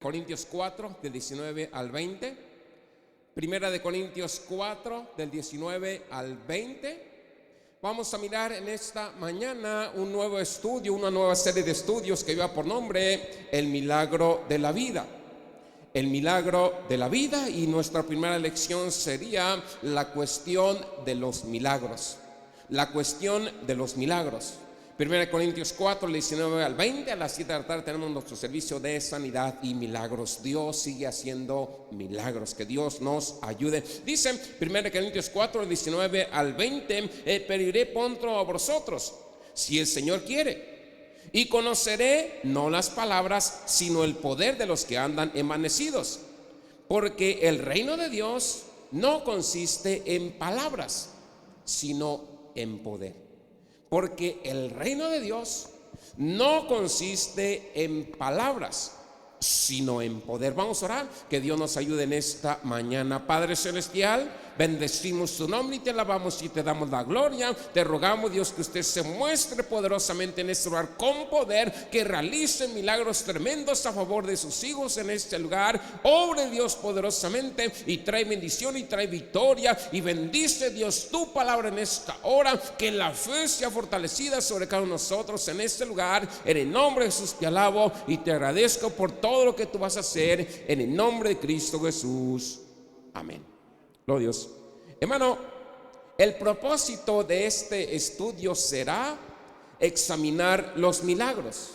Corintios 4, del 19 al 20. Primera de Corintios 4, del 19 al 20. Vamos a mirar en esta mañana un nuevo estudio, una nueva serie de estudios que lleva por nombre El milagro de la vida. El milagro de la vida, y nuestra primera lección sería la cuestión de los milagros. La cuestión de los milagros. 1 Corintios 4, 19 al 20, a las 7 de la tarde tenemos nuestro servicio de sanidad y milagros. Dios sigue haciendo milagros, que Dios nos ayude. Dice 1 Corintios 4, 19 al 20, pero iré pronto a vosotros, si el Señor quiere, y conoceré no las palabras, sino el poder de los que andan envanecidos. Porque el reino de Dios no consiste en palabras, sino en poder. Porque el reino de Dios no consiste en palabras, sino en poder. Vamos a orar, que Dios nos ayude en esta mañana. Padre celestial, bendecimos tu nombre y te alabamos y te damos la gloria. Te rogamos, Dios, que usted se muestre poderosamente en este lugar con poder, que realice milagros tremendos a favor de sus hijos en este lugar. Obre, Dios, poderosamente y trae bendición y trae victoria, y bendice, Dios, tu palabra en esta hora, que la fe sea fortalecida sobre cada uno de nosotros en este lugar. En el nombre de Jesús te alabo y te agradezco por todo lo que tú vas a hacer, en el nombre de Cristo Jesús. Amén. Gloria a Dios. Hermano, el propósito de este estudio será examinar los milagros,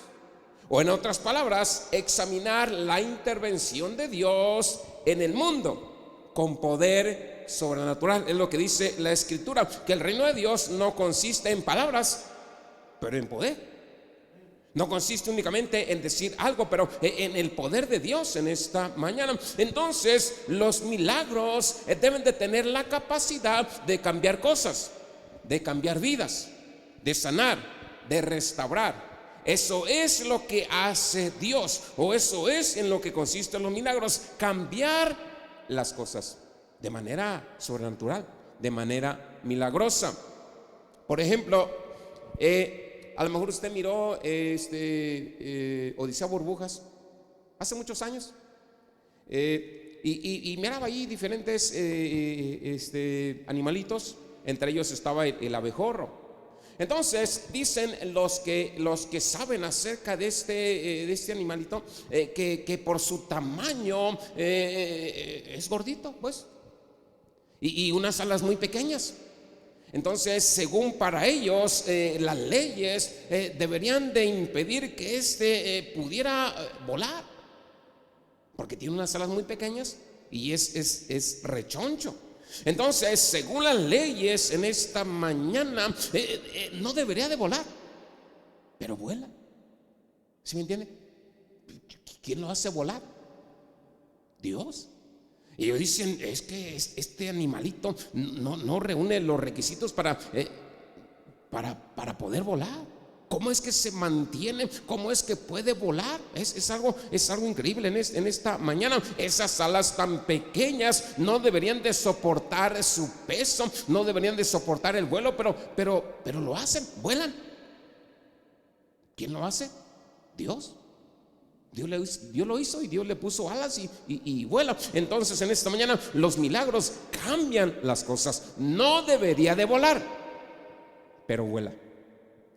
o en otras palabras, examinar la intervención de Dios en el mundo con poder sobrenatural. Es lo que dice la Escritura, que el reino de Dios no consiste en palabras, pero en poder. No consiste únicamente en decir algo, pero en el poder de Dios en esta mañana. Entonces, los milagros deben de tener la capacidad de cambiar cosas, de cambiar vidas, de sanar, de restaurar. Eso es lo que hace Dios, o eso es en lo que consisten los milagros: cambiar las cosas de manera sobrenatural, de manera milagrosa. Por ejemplo, a lo mejor usted miró Odisea Burbujas hace muchos años, y miraba ahí diferentes animalitos. Entre ellos estaba el abejorro. Entonces dicen los que saben acerca de este animalito, que por su tamaño es gordito, pues, y unas alas muy pequeñas. Entonces, según para ellos, las leyes deberían de impedir que pudiera volar, porque tiene unas alas muy pequeñas y es rechoncho. Entonces, según las leyes en esta mañana, no debería de volar, pero vuela. ¿Sí me entiende? ¿Quién lo hace volar? Dios. Y ellos dicen, es que este animalito no reúne los requisitos para poder volar. ¿Cómo es que se mantiene? ¿Cómo es que puede volar? Es algo increíble en esta mañana. Esas alas tan pequeñas no deberían de soportar su peso, no deberían de soportar el vuelo, pero lo hacen, vuelan. ¿Quién lo hace? Dios. Dios lo hizo, y Dios le puso alas y vuela. Entonces, en esta mañana, los milagros cambian las cosas. No debería de volar, pero vuela.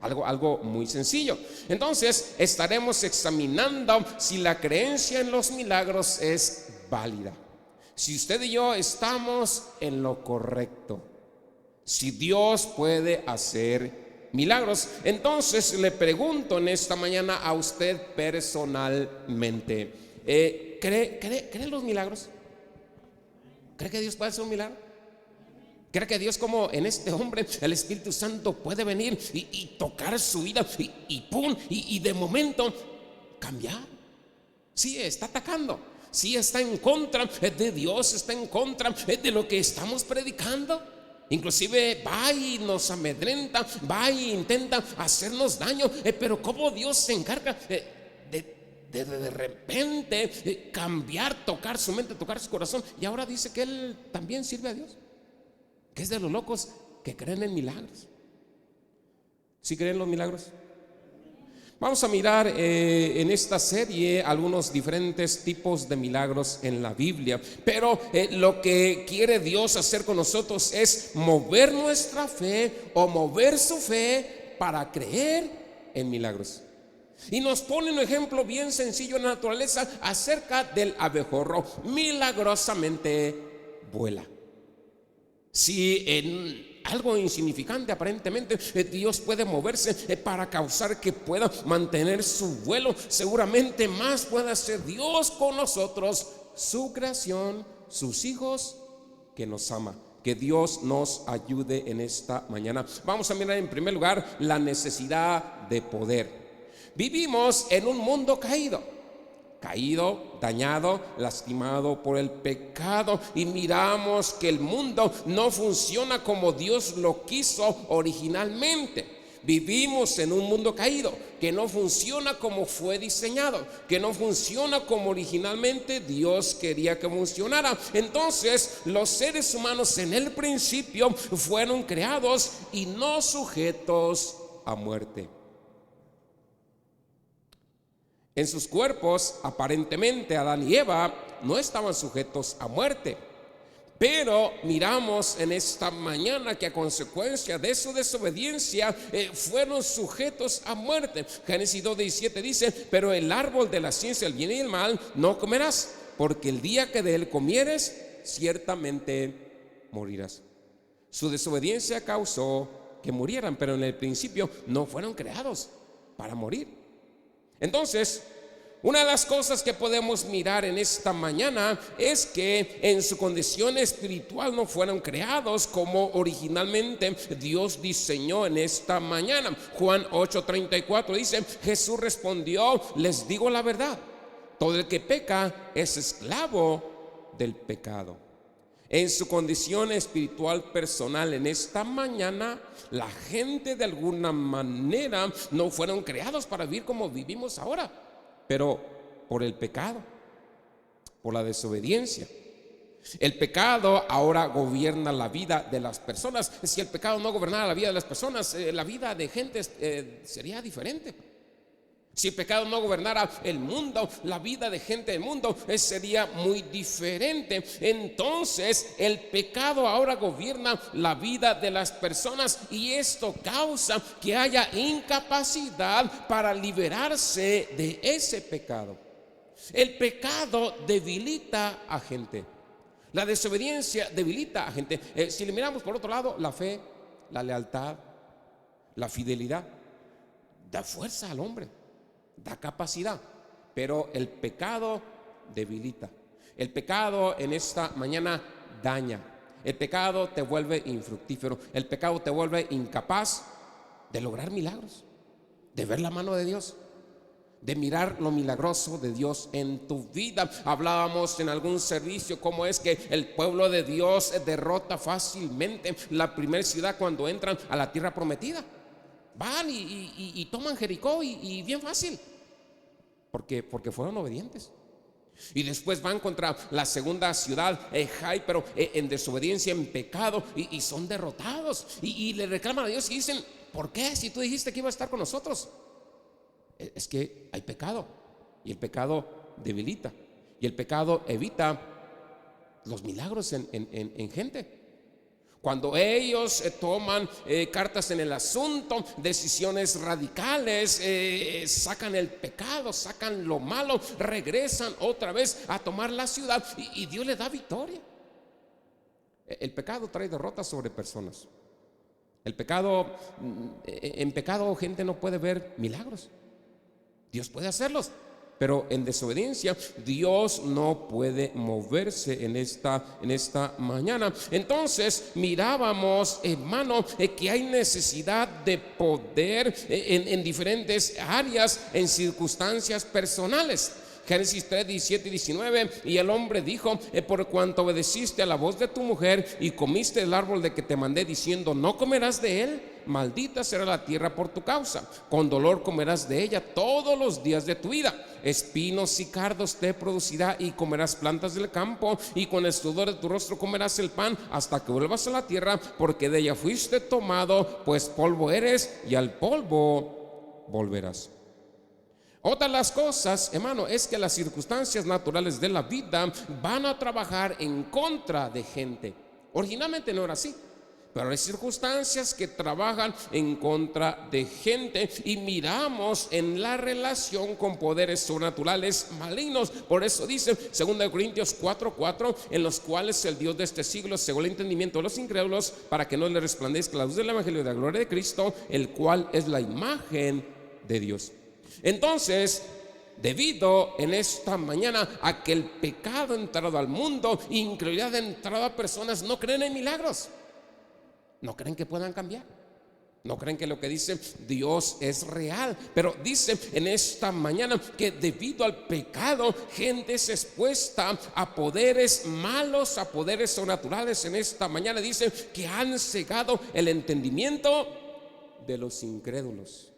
Algo muy sencillo. Entonces, estaremos examinando si la creencia en los milagros es válida, si usted y yo estamos en lo correcto, si Dios puede hacer milagros. Entonces le pregunto en esta mañana a usted personalmente, ¿cree en los milagros? ¿Cree que Dios puede hacer un milagro? ¿Cree que Dios, como en este hombre, el Espíritu Santo puede venir y tocar su vida y ¡pum! Y de momento cambiar? Sí, está atacando, sí está en contra de Dios, está en contra de lo que estamos predicando. Inclusive va y nos amedrenta, va y intenta hacernos daño, pero ¿cómo Dios se encarga de repente cambiar, tocar su mente, tocar su corazón? Y ahora dice que Él también sirve a Dios, que es de los locos que creen en milagros. ¿Sí creen en los milagros? Vamos a mirar en esta serie algunos diferentes tipos de milagros en la Biblia, pero lo que quiere Dios hacer con nosotros es mover nuestra fe o mover su fe para creer en milagros. Y nos pone un ejemplo bien sencillo en la naturaleza acerca del abejorro. Milagrosamente vuela. Si en algo insignificante aparentemente Dios puede moverse para causar que pueda mantener su vuelo, seguramente más puede hacer Dios con nosotros, su creación, sus hijos, que nos ama. Que Dios nos ayude en esta mañana. Vamos a mirar en primer lugar la necesidad de poder. Vivimos en un mundo caído, dañado, lastimado por el pecado, y miramos que el mundo no funciona como Dios lo quiso originalmente. Vivimos en un mundo caído que no funciona como fue diseñado, que no funciona como originalmente Dios quería que funcionara. Entonces, los seres humanos en el principio fueron creados y no sujetos a muerte. En sus cuerpos, aparentemente, Adán y Eva no estaban sujetos a muerte. Pero miramos en esta mañana que a consecuencia de su desobediencia fueron sujetos a muerte. Génesis 2:17 dice: pero el árbol de la ciencia del bien y el mal no comerás, porque el día que de él comieres, ciertamente morirás. Su desobediencia causó que murieran, pero en el principio no fueron creados para morir. Entonces, una de las cosas que podemos mirar en esta mañana es que en su condición espiritual no fueron creados como originalmente Dios diseñó en esta mañana. Juan 8:34 dice: Jesús respondió: les digo la verdad, todo el que peca es esclavo del pecado. En su condición espiritual personal en esta mañana, la gente de alguna manera no fueron creados para vivir como vivimos ahora, pero por el pecado, por la desobediencia. El pecado ahora gobierna la vida de las personas. Si el pecado no gobernara la vida de las personas, la vida de gente sería diferente. Si el pecado no gobernara el mundo, la vida de gente del mundo sería muy diferente. Entonces el pecado ahora gobierna la vida de las personas, y esto causa que haya incapacidad para liberarse de ese pecado. El pecado debilita a gente. La desobediencia debilita a gente. Si le miramos por otro lado, la fe, la lealtad, la fidelidad da fuerza al hombre, da capacidad, pero el pecado debilita. El pecado en esta mañana daña. El pecado te vuelve infructífero. El pecado te vuelve incapaz de lograr milagros, de ver la mano de Dios, de mirar lo milagroso de Dios en tu vida. Hablábamos en algún servicio cómo es que el pueblo de Dios derrota fácilmente la primera ciudad cuando entran a la tierra prometida. Van y toman Jericó y bien fácil, porque fueron obedientes. Y después van contra la segunda ciudad, Jai, pero en desobediencia, en pecado, y son derrotados. Y le reclaman a Dios y dicen: ¿por qué? Si tú dijiste que iba a estar con nosotros. Es que hay pecado, y el pecado debilita, y el pecado evita los milagros en gente. Cuando ellos toman cartas en el asunto, decisiones radicales, sacan el pecado, sacan lo malo, regresan otra vez a tomar la ciudad, y Dios les da victoria. El pecado trae derrotas sobre personas. El pecado, en pecado gente no puede ver milagros. Dios puede hacerlos, pero en desobediencia Dios no puede moverse en esta mañana. Entonces mirábamos, hermano, que hay necesidad de poder en diferentes áreas, en circunstancias personales. Génesis 3:17-19: y el hombre dijo: por cuanto obedeciste a la voz de tu mujer y comiste el árbol de que te mandé diciendo: no comerás de él, maldita será la tierra por tu causa, con dolor comerás de ella todos los días de tu vida, espinos y cardos te producirá, y comerás plantas del campo, y con el sudor de tu rostro comerás el pan hasta que vuelvas a la tierra, porque de ella fuiste tomado, pues polvo eres y al polvo volverás. Otra de las cosas, hermano, es que las circunstancias naturales de la vida van a trabajar en contra de gente. Originalmente no era así, pero hay circunstancias que trabajan en contra de gente, y miramos en la relación con poderes sobrenaturales malignos. Por eso dice 2 Corintios 4:4, en los cuales el Dios de este siglo cegó el entendimiento de los incrédulos, para que no le resplandezca la luz del evangelio de la gloria de Cristo, el cual es la imagen de Dios. Entonces, debido en esta mañana a que el pecado ha entrado al mundo, incredulidad ha entrado a personas, no creen en milagros, no creen que puedan cambiar, no creen que lo que dice Dios es real. Pero dice en esta mañana que debido al pecado, gente es expuesta a poderes malos, a poderes sobrenaturales. En esta mañana dice que han cegado el entendimiento de los incrédulos,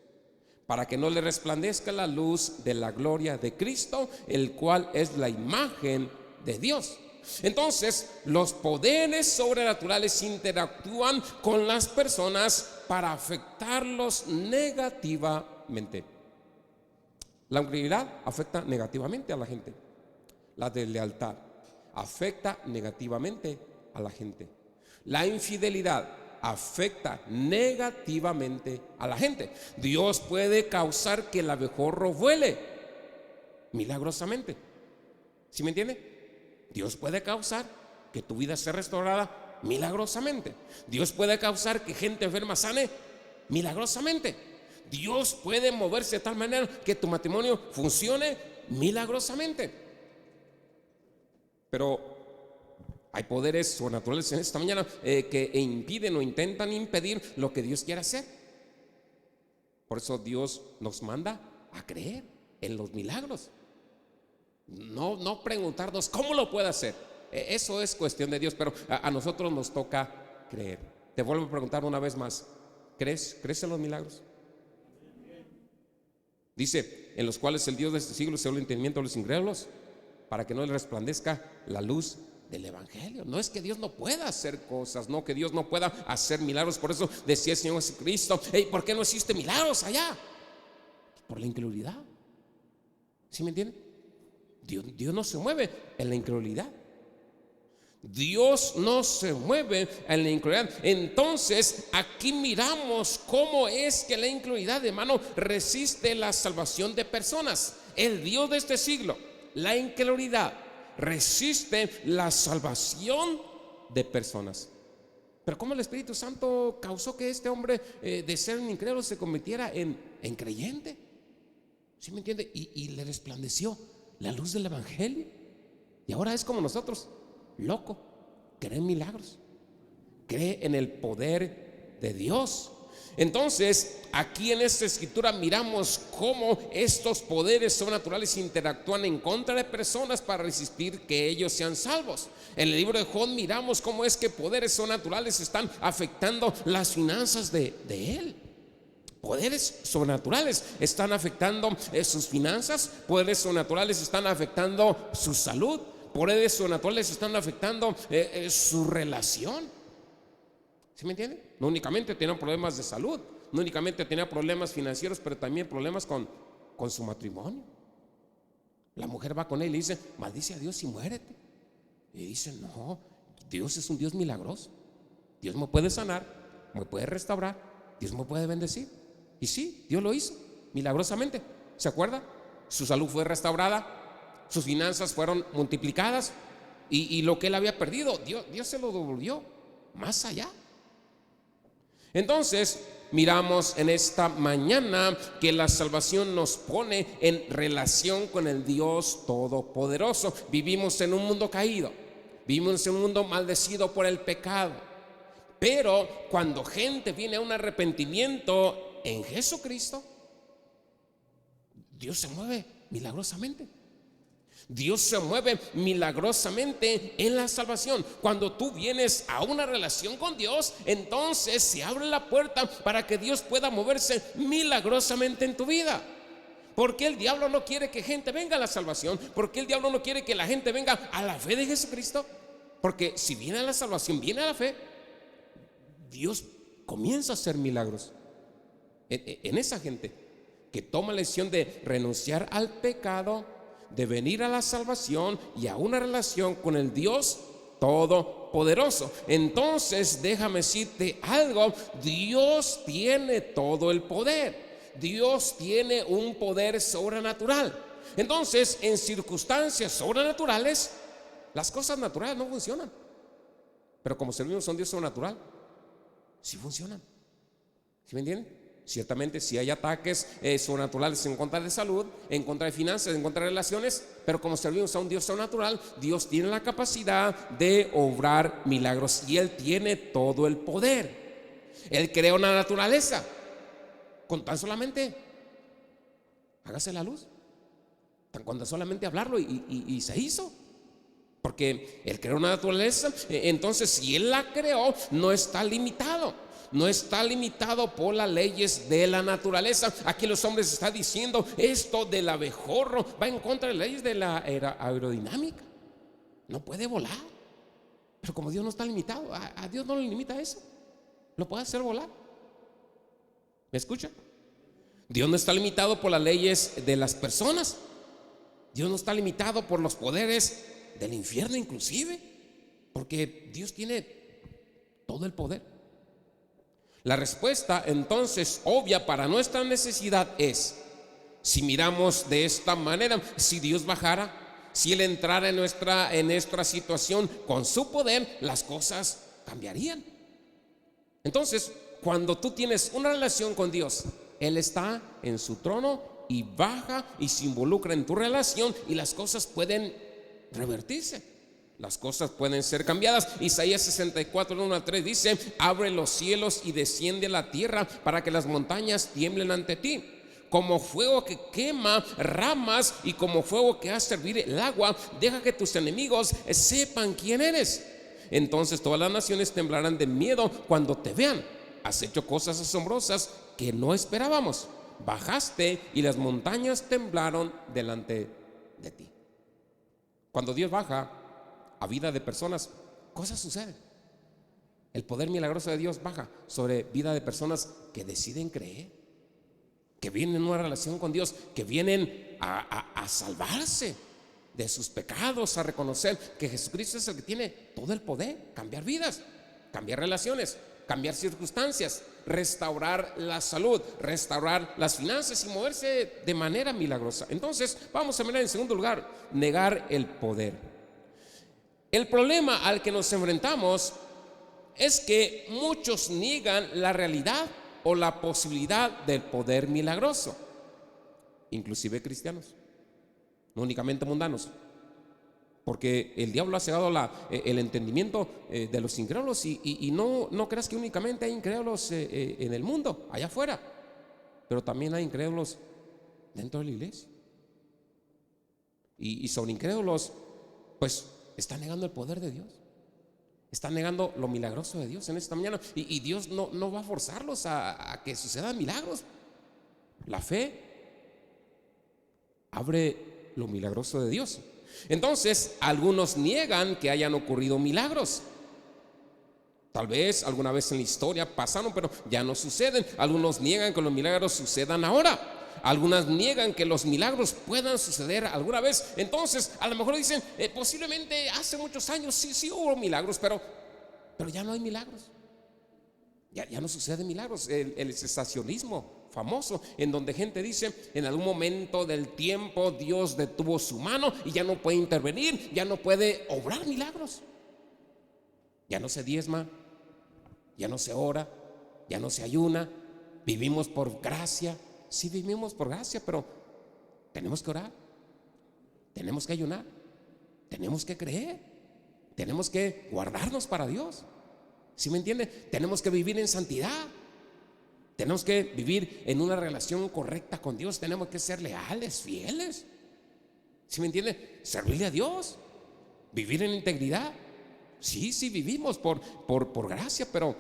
para que no le resplandezca la luz de la gloria de Cristo, el cual es la imagen de Dios. Entonces, los poderes sobrenaturales interactúan con las personas para afectarlos negativamente. La incredulidad afecta negativamente a la gente. La deslealtad afecta negativamente a la gente. La infidelidad afecta negativamente a la gente. Dios puede causar que el abejorro vuele milagrosamente. ¿Sí me entiende? Dios puede causar que tu vida sea restaurada milagrosamente. Dios puede causar que gente enferma sane milagrosamente. Dios puede moverse de tal manera que tu matrimonio funcione milagrosamente. Pero hay poderes sobrenaturales en esta mañana que impiden o intentan impedir lo que Dios quiere hacer. Por eso Dios nos manda a creer en los milagros. No preguntarnos cómo lo puede hacer. Eso es cuestión de Dios, pero a nosotros nos toca creer. Te vuelvo a preguntar una vez más: ¿Crees en los milagros? Dice, en los cuales el Dios de este siglo cegó el entendimiento de los incrédulos, para que no le resplandezca la luz del evangelio. No es que Dios no pueda hacer cosas, no que Dios no pueda hacer milagros. Por eso decía el Señor Jesucristo: ¿por qué no existe milagros allá? Por la incredulidad. ¿Sí me entienden? Dios no se mueve en la incredulidad. Dios no se mueve en la incredulidad. Entonces aquí miramos cómo es que la incredulidad, hermano, resiste la salvación de personas. El Dios de este siglo, la incredulidad, resiste la salvación de personas. Pero ¿cómo el Espíritu Santo causó que este hombre de ser un incrédulo se convirtiera en creyente? ¿Sí me entiende? Y le resplandeció la luz del evangelio. Y ahora es como nosotros, loco, cree en milagros, cree en el poder de Dios. Entonces, aquí en esta escritura miramos cómo estos poderes sobrenaturales interactúan en contra de personas para resistir que ellos sean salvos. En el libro de Job miramos cómo es que poderes sobrenaturales están afectando las finanzas de él. Poderes sobrenaturales están afectando sus finanzas, poderes sobrenaturales están afectando su salud, poderes sobrenaturales están afectando su relación. ¿Sí me entiende? No únicamente tenía problemas de salud, no únicamente tenía problemas financieros, pero también problemas con su matrimonio. La mujer va con él y le dice: maldice a Dios y muérete. Y dice: no, Dios es un Dios milagroso. Dios me puede sanar, me puede restaurar, Dios me puede bendecir. Y sí, Dios lo hizo milagrosamente. ¿Se acuerda? Su salud fue restaurada, sus finanzas fueron multiplicadas, y lo que él había perdido, Dios se lo devolvió más allá. Entonces miramos en esta mañana que la salvación nos pone en relación con el Dios Todopoderoso. Vivimos en un mundo caído, vivimos en un mundo maldecido por el pecado, pero cuando gente viene a un arrepentimiento en Jesucristo, Dios se mueve milagrosamente. Dios se mueve milagrosamente en la salvación. Cuando tú vienes a una relación con Dios, entonces se abre la puerta para que Dios pueda moverse milagrosamente en tu vida. ¿Por qué el diablo no quiere que gente venga a la salvación? ¿Por qué el diablo no quiere que la gente venga a la fe de Jesucristo? Porque si viene a la salvación, viene a la fe, Dios comienza a hacer milagros en esa gente. que toma la decisión de renunciar al pecado, de venir a la salvación y a una relación con el Dios Todopoderoso. Entonces déjame decirte algo: Dios tiene todo el poder. Dios tiene un poder sobrenatural. Entonces, en circunstancias sobrenaturales, las cosas naturales no funcionan, pero como servimos a un Dios sobrenatural, sí funcionan. ¿Sí me entienden? Ciertamente si hay ataques sobrenaturales en contra de salud, en contra de finanzas, en contra de relaciones, pero como servimos a un Dios sobrenatural, Dios tiene la capacidad de obrar milagros y Él tiene todo el poder. Él creó una naturaleza con tan solamente hágase la luz, tan con tan solamente hablarlo y se hizo. Porque Él creó una naturaleza, entonces si Él la creó, no está limitado. No está limitado por las leyes de la naturaleza. Aquí los hombres están diciendo esto del abejorro va en contra de las leyes de la aerodinámica. No puede volar. Pero como Dios no está limitado, a Dios no le limita eso. Lo puede hacer volar. ¿Me escucha? Dios no está limitado por las leyes de las personas. Dios no está limitado por los poderes del infierno inclusive, porque Dios tiene todo el poder. La respuesta entonces obvia para nuestra necesidad es: si miramos de esta manera, si Dios bajara, si Él entrara en nuestra situación con su poder, las cosas cambiarían. Entonces, cuando tú tienes una relación con Dios, Él está en su trono y baja y se involucra en tu relación y las cosas pueden revertirse. Las cosas pueden ser cambiadas. Isaías 64, 1 al 3 dice: abre los cielos y desciende a la tierra para que las montañas tiemblen ante ti. Como fuego que quema ramas y como fuego que hace hervir el agua, deja que tus enemigos sepan quién eres. Entonces todas las naciones temblarán de miedo cuando te vean. Has hecho cosas asombrosas que no esperábamos. Bajaste y las montañas temblaron delante de ti. Cuando Dios baja a vida de personas, cosas suceden. El poder milagroso de Dios baja sobre vida de personas que deciden creer, que vienen en una relación con Dios, que vienen a salvarse de sus pecados, a reconocer que Jesucristo es el que tiene todo el poder, cambiar vidas, cambiar relaciones, cambiar circunstancias, restaurar la salud, restaurar las finanzas y moverse de manera milagrosa. Entonces vamos a mirar en segundo lugar, negar el poder. El problema al que nos enfrentamos es que muchos niegan la realidad o la posibilidad del poder milagroso, inclusive cristianos, no únicamente mundanos, porque el diablo ha cegado el entendimiento de los incrédulos y no creas que únicamente hay incrédulos en el mundo, allá afuera, pero también hay incrédulos dentro de la iglesia. Y sobre incrédulos, pues están negando el poder de Dios, están negando lo milagroso de Dios en esta mañana. Y Dios no va a forzarlos a que sucedan milagros. La fe abre lo milagroso de Dios. Entonces, algunos niegan que hayan ocurrido milagros. Tal vez alguna vez en la historia pasaron, pero ya no suceden. Algunos niegan que los milagros sucedan ahora. Algunas niegan que los milagros puedan suceder alguna vez. Entonces a lo mejor dicen posiblemente hace muchos años sí hubo milagros, pero ya no hay milagros. Ya no suceden milagros. El cesacionismo famoso, en donde gente dice: en algún momento del tiempo Dios detuvo su mano y ya no puede intervenir, ya no puede obrar milagros. Ya no se diezma, ya no se ora, ya no se ayuna. Vivimos por gracia. Sí vivimos por gracia, pero tenemos que orar, tenemos que ayunar, tenemos que creer, tenemos que guardarnos para Dios. ¿Sí me entiende? Tenemos que vivir en santidad, tenemos que vivir en una relación correcta con Dios, tenemos que ser leales, fieles. ¿Sí me entiende? Servirle a Dios, vivir en integridad. Sí vivimos por gracia, pero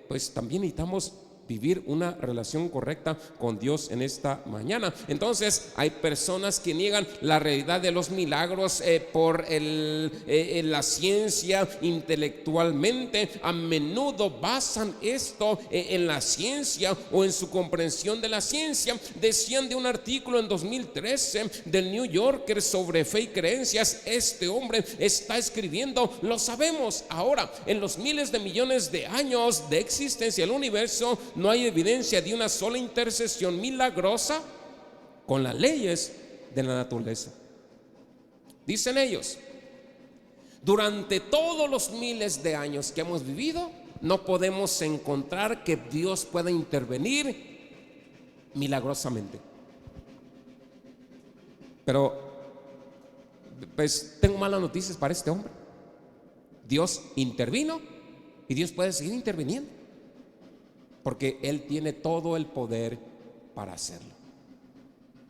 pues también necesitamos vivir una relación correcta con Dios en esta mañana. Entonces hay personas que niegan la realidad de los milagros por la ciencia intelectualmente. A menudo basan esto en la ciencia o en su comprensión de la ciencia. Decían de un artículo en 2013 del New Yorker sobre fe y creencias: este hombre está escribiendo, lo sabemos ahora, en los miles de millones de años de existencia del universo no hay evidencia de una sola intercesión milagrosa con las leyes de la naturaleza. Dicen ellos, durante todos los miles de años que hemos vivido, no podemos encontrar que Dios pueda intervenir milagrosamente. Pero pues tengo malas noticias para este hombre. Dios intervino y Dios puede seguir interviniendo, porque Él tiene todo el poder para hacerlo.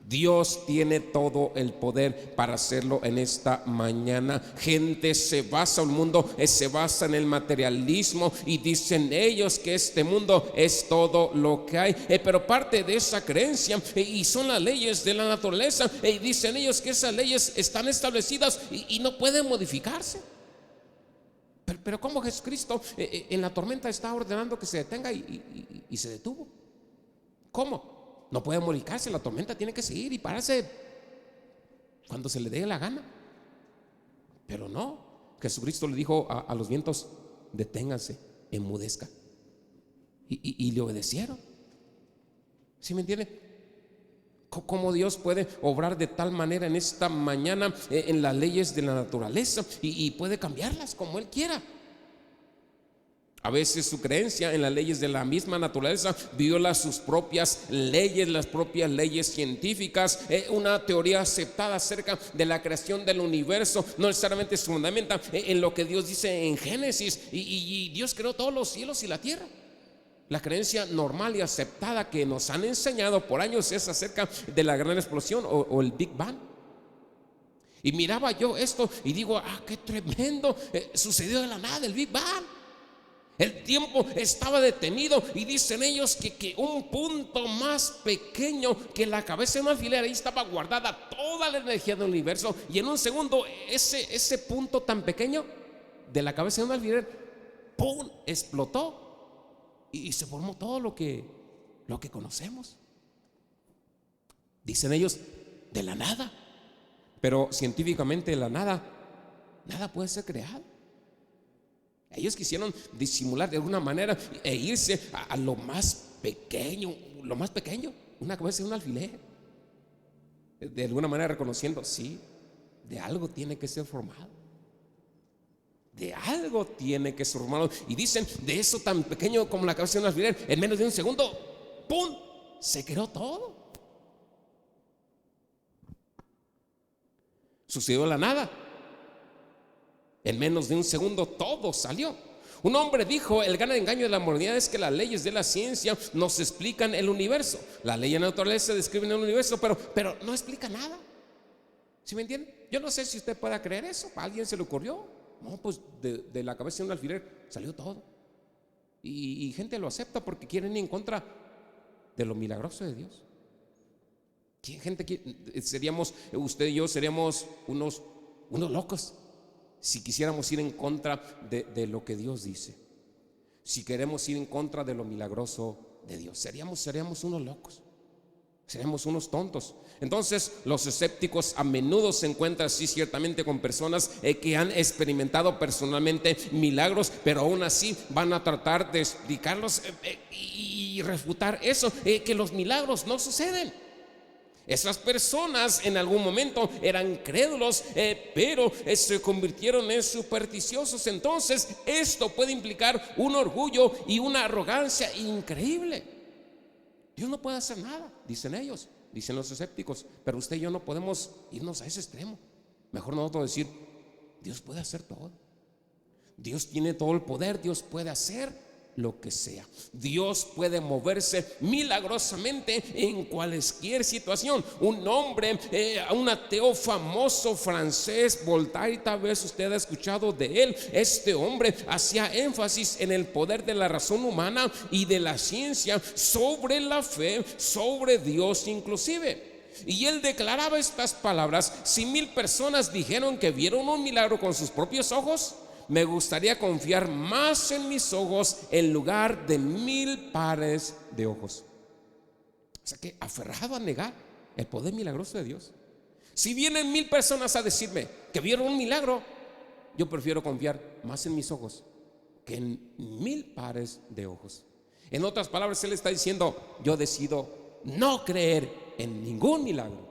Dios tiene todo el poder para hacerlo en esta mañana. Gente el mundo se basa en el materialismo y dicen ellos que este mundo es todo lo que hay, pero parte de esa creencia y son las leyes de la naturaleza, y dicen ellos que esas leyes están establecidas y no pueden modificarse. Pero ¿cómo Jesucristo en la tormenta está ordenando que se detenga y se detuvo? ¿Cómo? No puede modificarse, la tormenta tiene que seguir y pararse cuando se le dé la gana. Pero no, Jesucristo le dijo a los vientos: deténganse, enmudezca. Y le obedecieron. ¿Sí me entiende? ¿Cómo Dios puede obrar de tal manera en esta mañana en las leyes de la naturaleza y puede cambiarlas como Él quiera? A veces su creencia en las leyes de la misma naturaleza viola sus propias leyes, las propias leyes científicas. Una teoría aceptada acerca de la creación del universo no necesariamente se fundamenta en lo que Dios dice en Génesis, y Dios creó todos los cielos y la tierra. La creencia normal y aceptada que nos han enseñado por años es acerca de la gran explosión o el Big Bang. Y miraba yo esto y digo: qué tremendo, sucedió de la nada el Big Bang. El tiempo estaba detenido y dicen ellos que un punto más pequeño que la cabeza de un alfiler, ahí estaba guardada toda la energía del universo, y en un segundo ese punto tan pequeño de la cabeza de un alfiler, ¡pum!, explotó y se formó todo lo que conocemos. Dicen ellos, de la nada. Pero científicamente de la nada puede ser creado. Ellos quisieron disimular de alguna manera e irse a lo más pequeño, una cabeza de un alfiler. De alguna manera reconociendo, sí, de algo tiene que ser formado. De algo tiene que ser formado. Y dicen, de eso tan pequeño como la cabeza de un alfiler, en menos de un segundo, ¡pum!, se creó todo. Sucedió de la nada. En menos de un segundo todo salió. Un hombre dijo: el gran engaño de la modernidad es que las leyes de la ciencia nos explican el universo. Las leyes de la naturaleza describen el universo, pero no explica nada. ¿Sí me entiende? Yo no sé si usted pueda creer eso. ¿A alguien se le ocurrió? No, pues de la cabeza de un alfiler salió todo. Y gente lo acepta porque quieren ir en contra de lo milagroso de Dios. Seríamos, usted y yo seríamos unos locos si quisiéramos ir en contra de lo que Dios dice. Si queremos ir en contra de lo milagroso de Dios, seríamos unos locos, seríamos unos tontos. Entonces los escépticos a menudo se encuentran así ciertamente con personas que han experimentado personalmente milagros, pero aún así van a tratar de explicarlos y refutar eso, que los milagros no suceden. Esas personas en algún momento eran crédulos, pero se convirtieron en supersticiosos. Entonces esto puede implicar un orgullo y una arrogancia increíble. Dios no puede hacer nada, dicen ellos, dicen los escépticos. Pero usted y yo no podemos irnos a ese extremo. Mejor nosotros decir: Dios puede hacer todo. Dios tiene todo el poder. Dios puede hacer lo que sea. Dios puede moverse milagrosamente en cualquier situación. Un hombre, un ateo famoso francés, Voltaire, tal vez usted ha escuchado de él. Este hombre hacía énfasis en el poder de la razón humana y de la ciencia sobre la fe, sobre Dios inclusive. Y él declaraba estas palabras: si 1000 personas dijeron que vieron un milagro con sus propios ojos, me gustaría confiar más en mis ojos en lugar de 1000 pares de ojos. O sea que aferrado a negar el poder milagroso de Dios. Si vienen 1000 personas a decirme que vieron un milagro, yo prefiero confiar más en mis ojos que en 1000 pares de ojos. En otras palabras, él está diciendo: yo decido no creer en ningún milagro.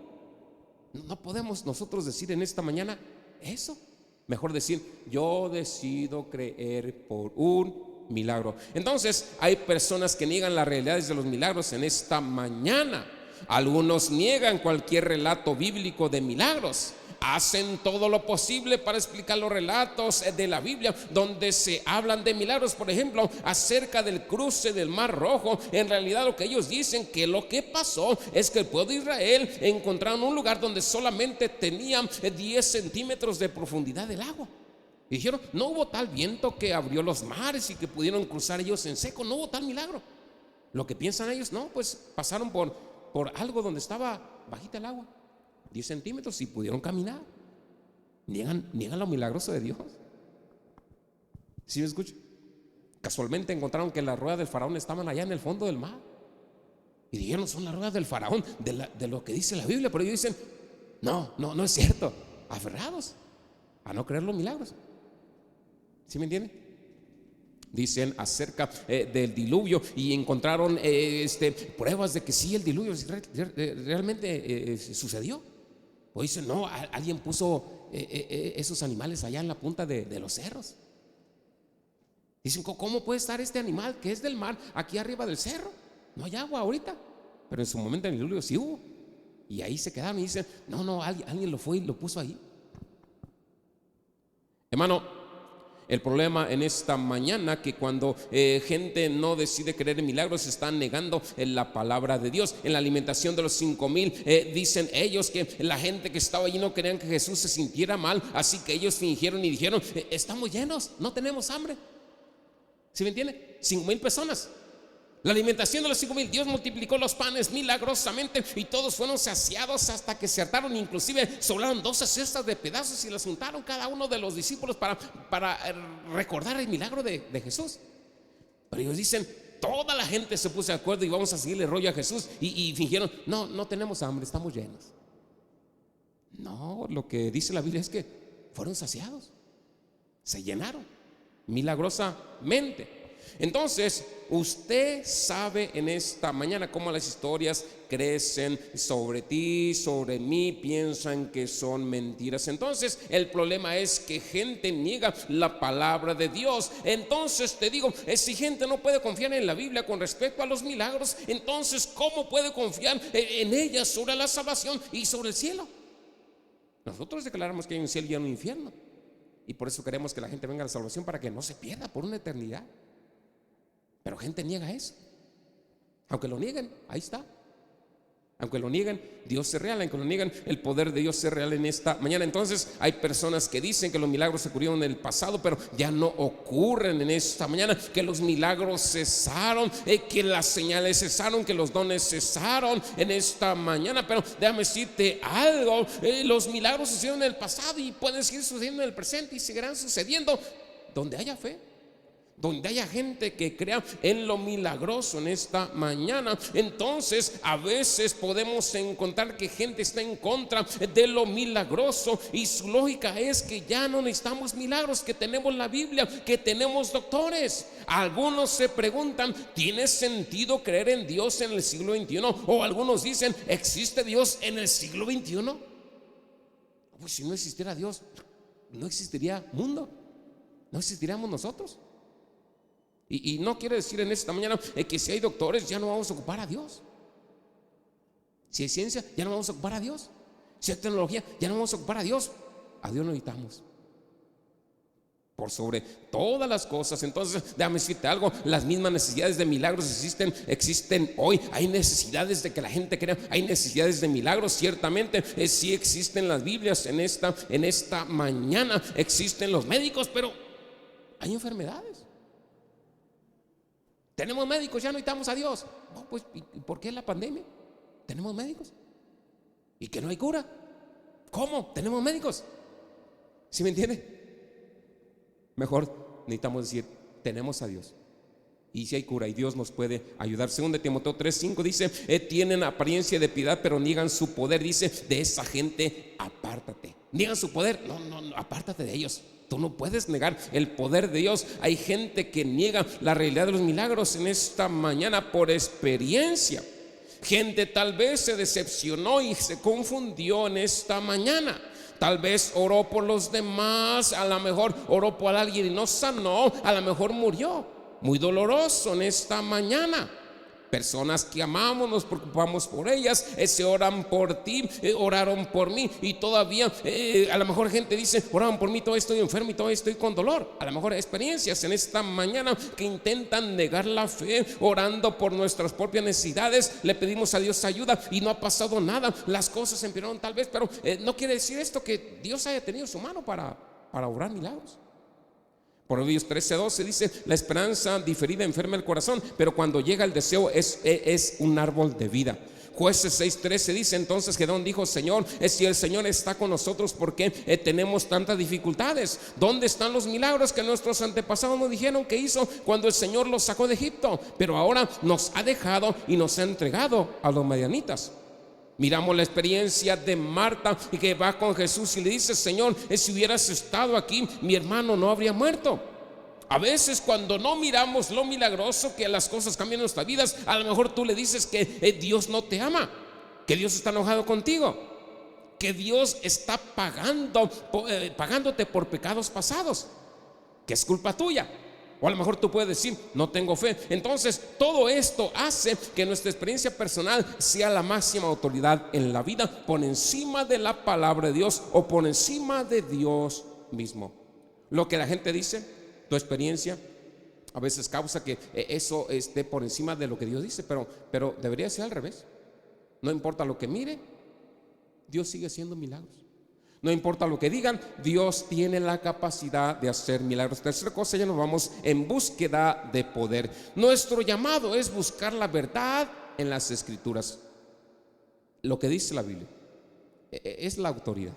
No podemos nosotros decir en esta mañana eso. Mejor decir: yo decido creer por un milagro. Entonces hay personas que niegan las realidades de los milagros en esta mañana. Algunos niegan cualquier relato bíblico de milagros. Hacen todo lo posible para explicar los relatos de la Biblia donde se hablan de milagros. Por ejemplo, acerca del cruce del Mar Rojo, en realidad lo que ellos dicen que lo que pasó es que el pueblo de Israel encontraron un lugar donde solamente tenían 10 centímetros de profundidad del agua. Y dijeron: no hubo tal viento que abrió los mares y que pudieron cruzar ellos en seco, no hubo tal milagro. Lo que piensan ellos: no, pues pasaron por algo donde estaba bajita el agua, 10 centímetros, y pudieron caminar. Niegan lo milagroso de Dios. ¿Sí me escuchan? Casualmente encontraron que las ruedas del faraón estaban allá en el fondo del mar. Y dijeron: son las ruedas del faraón, de lo que dice la Biblia. Pero ellos dicen: no es cierto. Aferrados a no creer los milagros. ¿Sí me entienden? Dicen acerca del diluvio y encontraron pruebas de que sí, el diluvio realmente sucedió. O dicen: no, alguien puso esos animales allá en la punta de los cerros. Dicen: ¿cómo puede estar este animal que es del mar aquí arriba del cerro? No hay agua ahorita, pero en su momento en el diluvio sí hubo. Y ahí se quedaron y dicen: no, alguien lo fue y lo puso ahí. Hermano, el problema en esta mañana que cuando gente no decide creer en milagros, están negando en la palabra de Dios. En la alimentación de los 5000 dicen ellos que la gente que estaba allí no querían que Jesús se sintiera mal, así que ellos fingieron y dijeron: estamos llenos, no tenemos hambre. ¿Sí me entiende? 5000 personas. La alimentación de los 5000, Dios multiplicó los panes milagrosamente y todos fueron saciados hasta que se hartaron. Inclusive sobraron 12 cestas de pedazos y las juntaron cada uno de los discípulos para recordar el milagro de Jesús. Pero ellos dicen: toda la gente se puso de acuerdo y vamos a seguirle rollo a Jesús, y fingieron: no tenemos hambre, estamos llenos. No, lo que dice la Biblia es que fueron saciados, se llenaron milagrosamente. Entonces, usted sabe en esta mañana cómo las historias crecen sobre ti, sobre mí, piensan que son mentiras. Entonces, el problema es que gente niega la palabra de Dios. Entonces, te digo, si gente no puede confiar en la Biblia con respecto a los milagros, entonces, ¿cómo puede confiar en ella sobre la salvación y sobre el cielo? Nosotros declaramos que hay un cielo y un infierno, y por eso queremos que la gente venga a la salvación, para que no se pierda por una eternidad. Pero gente niega eso. Aunque lo nieguen, ahí está. Aunque lo nieguen, Dios es real. Aunque lo nieguen, el poder de Dios es real en esta mañana. Entonces hay personas que dicen que los milagros ocurrieron en el pasado, pero ya no ocurren en esta mañana. Que los milagros cesaron, que las señales cesaron, que los dones cesaron en esta mañana. Pero déjame decirte algo: los milagros sucedieron en el pasado y pueden seguir sucediendo en el presente, y seguirán sucediendo donde haya fe, donde haya gente que crea en lo milagroso en esta mañana. Entonces a veces podemos encontrar que gente está en contra de lo milagroso, y su lógica es que ya no necesitamos milagros, que tenemos la Biblia, que tenemos doctores. Algunos se preguntan: ¿tiene sentido creer en Dios en el siglo XXI? O algunos dicen: ¿existe Dios en el siglo XXI? Pues si no existiera Dios, no existiría mundo, no existiríamos nosotros. Y no quiere decir en esta mañana que si hay doctores ya no vamos a ocupar a Dios. Si hay ciencia, ya no vamos a ocupar a Dios. Si hay tecnología, ya no vamos a ocupar a Dios. A Dios lo necesitamos. por sobre todas las cosas. Entonces, déjame decirte algo, las mismas necesidades de milagros existen hoy. Hay necesidades de que la gente crea, hay necesidades de milagros, ciertamente, sí existen las Biblias en esta mañana, existen los médicos, pero hay enfermedades. Tenemos médicos, ya no necesitamos a Dios. No, pues, ¿y por qué la pandemia? Tenemos médicos. ¿Y que no hay cura? ¿Cómo? Tenemos médicos. ¿Sí me entiende? Mejor necesitamos decir, tenemos a Dios. Y si hay cura y Dios nos puede ayudar. 2 Timoteo 3:5 dice, tienen apariencia de piedad, pero niegan su poder. Dice, de esa gente apártate. Niegan su poder, no, apártate de ellos. Tú no puedes negar el poder de Dios. Hay gente que niega la realidad de los milagros en esta mañana por experiencia. Gente tal vez se decepcionó y se confundió en esta mañana. Tal vez oró por los demás, a lo mejor oró por alguien y no sanó, a lo mejor murió. Muy doloroso en esta mañana. Personas que amamos, nos preocupamos por ellas, se oran por ti, oraron por mí y todavía a lo mejor gente dice, oraron por mí, todavía estoy enfermo y todavía estoy con dolor. A lo mejor experiencias en esta mañana que intentan negar la fe, orando por nuestras propias necesidades, le pedimos a Dios ayuda y no ha pasado nada, las cosas empeoraron tal vez, pero no quiere decir esto que Dios haya tenido su mano para obrar milagros. Proverbios 13:12 dice, la esperanza diferida enferma el corazón, pero cuando llega el deseo es un árbol de vida. Jueces 6:13 dice, entonces Gedeón dijo, Señor, si el Señor está con nosotros, ¿por qué tenemos tantas dificultades? ¿Dónde están los milagros que nuestros antepasados nos dijeron que hizo cuando el Señor los sacó de Egipto? Pero ahora nos ha dejado y nos ha entregado a los madianitas. Miramos la experiencia de Marta y que va con Jesús y le dice, Señor, si hubieras estado aquí, mi hermano no habría muerto. A veces cuando no miramos lo milagroso, que las cosas cambian en nuestras vidas, a lo mejor tú le dices que Dios no te ama, que Dios está enojado contigo, que Dios está pagándote por pecados pasados, que es culpa tuya. O a lo mejor tú puedes decir, no tengo fe. Entonces todo esto hace que nuestra experiencia personal sea la máxima autoridad en la vida, por encima de la palabra de Dios o por encima de Dios mismo. Lo que la gente dice, tu experiencia a veces causa que eso esté por encima de lo que Dios dice, pero debería ser al revés. No importa lo que mire, Dios sigue haciendo milagros. No importa lo que digan, Dios tiene la capacidad de hacer milagros. Tercera cosa, ya nos vamos en búsqueda de poder. Nuestro llamado es buscar la verdad en las Escrituras. Lo que dice la Biblia es la autoridad.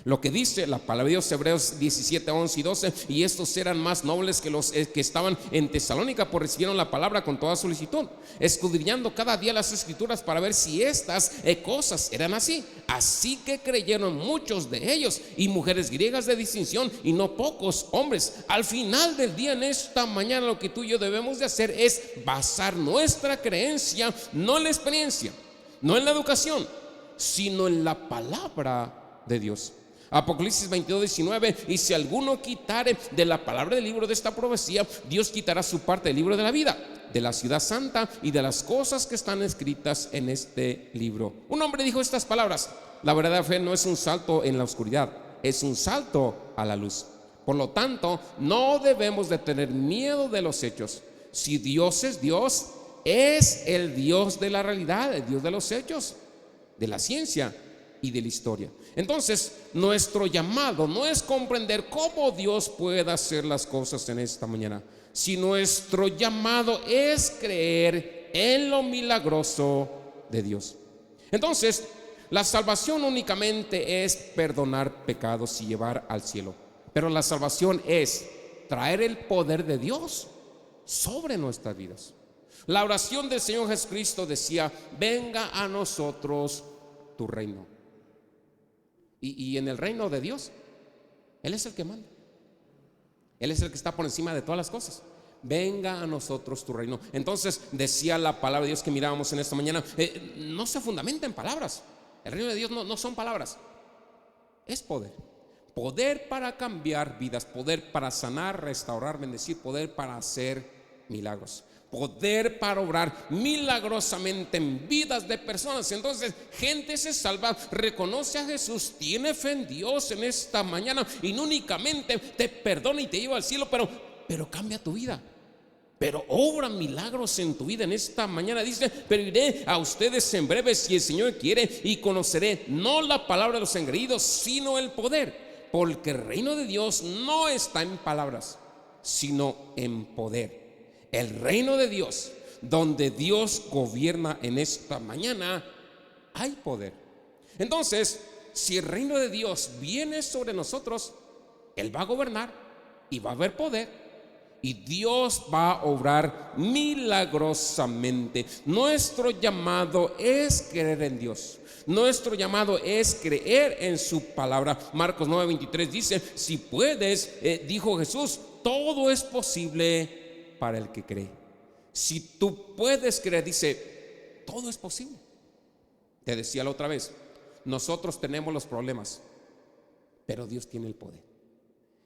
Lo que dice la palabra de Dios, Hebreos 17:11-12, y estos eran más nobles que los que estaban en Tesalónica, pues recibieron la palabra con toda solicitud, escudriñando cada día las Escrituras para ver si estas cosas eran así. Así que creyeron muchos de ellos, y mujeres griegas de distinción, y no pocos hombres. Al final del día, en esta mañana, lo que tú y yo debemos de hacer es basar nuestra creencia, no en la experiencia, no en la educación, sino en la palabra de Dios. Apocalipsis 22:19, y si alguno quitare de la palabra del libro de esta profecía, Dios quitará su parte del libro de la vida, de la ciudad santa y de las cosas que están escritas en este libro. Un hombre dijo estas palabras: la verdadera fe no es un salto en la oscuridad, es un salto a la luz. Por lo tanto, no debemos de tener miedo de los hechos. Si Dios es Dios, es el Dios de la realidad, el Dios de los hechos, de la ciencia y de la historia. Entonces, nuestro llamado no es comprender cómo Dios puede hacer las cosas en esta mañana, si nuestro llamado es creer en lo milagroso de Dios. Entonces, la salvación únicamente es perdonar pecados y llevar al cielo, pero la salvación es traer el poder de Dios sobre nuestras vidas. La oración del Señor Jesucristo decía: venga a nosotros tu reino. Y en el reino de Dios, Él es el que manda. Él es el que está por encima de todas las cosas. Venga a nosotros tu reino. Entonces decía la palabra de Dios que mirábamos en esta mañana, no se fundamenta en palabras. El reino de Dios no son palabras, es poder. Poder para cambiar vidas, poder para sanar, restaurar, bendecir, poder para hacer milagros. poder para obrar milagrosamente en vidas de personas. Entonces, gente se salva, reconoce a Jesús, tiene fe en Dios en esta mañana, y no únicamente te perdona y te lleva al cielo, pero cambia tu vida. Pero obra milagros en tu vida en esta mañana. Dice: pero iré a ustedes en breve, si el Señor quiere, y conoceré no la palabra de los engreídos, sino el poder. Porque el reino de Dios no está en palabras, sino en poder. El reino de Dios, donde Dios gobierna en esta mañana, hay poder. Entonces, si el reino de Dios viene sobre nosotros, Él va a gobernar y va a haber poder, y Dios va a obrar milagrosamente. Nuestro llamado es creer en Dios. Nuestro llamado es creer en su palabra. Marcos 9:23 dice: si puedes, dijo Jesús, todo es posible para el que cree. Si tú puedes creer, dice, todo es posible. Te decía la otra vez, nosotros tenemos los problemas, pero Dios tiene el poder.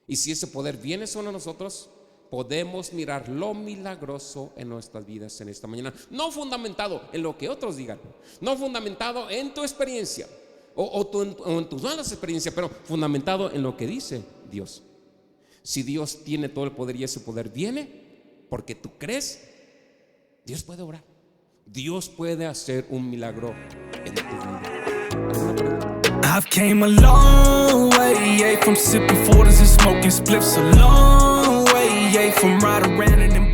Y si ese poder viene sobre nosotros, podemos mirar lo milagroso en nuestras vidas en esta mañana. No fundamentado en lo que otros digan, no fundamentado en tu experiencia o en tus malas experiencias, pero fundamentado en lo que dice Dios. Si Dios tiene todo el poder y ese poder viene porque tú crees, Dios puede obrar. Dios puede hacer un milagro en tu vida. I've came a long way, yeah, from sipping 40s and smoking spliffs. A long way, yeah, from riding around in them